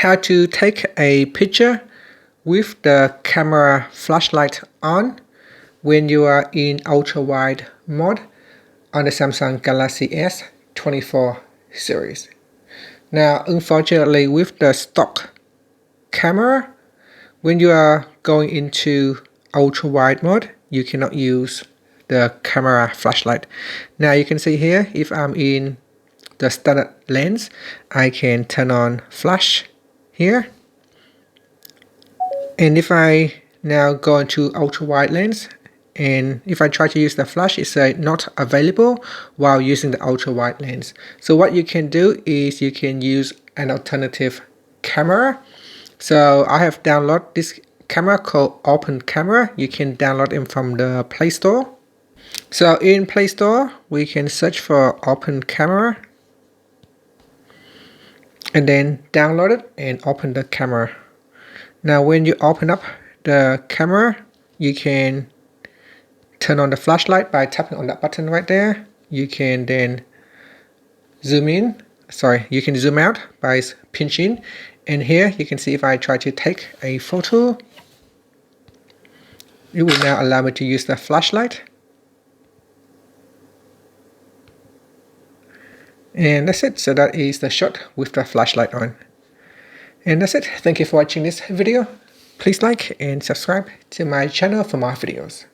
how to take a picture with the camera flashlight on when you are in ultra wide mode on the Samsung Galaxy S24 series. Now, unfortunately, with the stock camera, when you are going into ultra wide mode, you cannot use the camera flashlight. Now you can see here, if I'm in the standard lens, I can turn on flash here. And if I now go into ultra wide lens, and if I try to use the flash, it says not available while using the ultra wide lens. So what you can do is you can use an alternative camera. So I have downloaded this camera called Open Camera. You can download it from the Play Store. So in Play Store, we can search for Open Camera and then download it and open the camera. Now when you open up the camera, you can turn on the flashlight by tapping on that button right there. You can then you can zoom out by pinching. And here you can see if I try to take a photo, it will now allow me to use the flashlight. And that's it. So that is the shot with the flashlight on. And that's it. Thank you for watching this video. Please like and subscribe to my channel for more videos.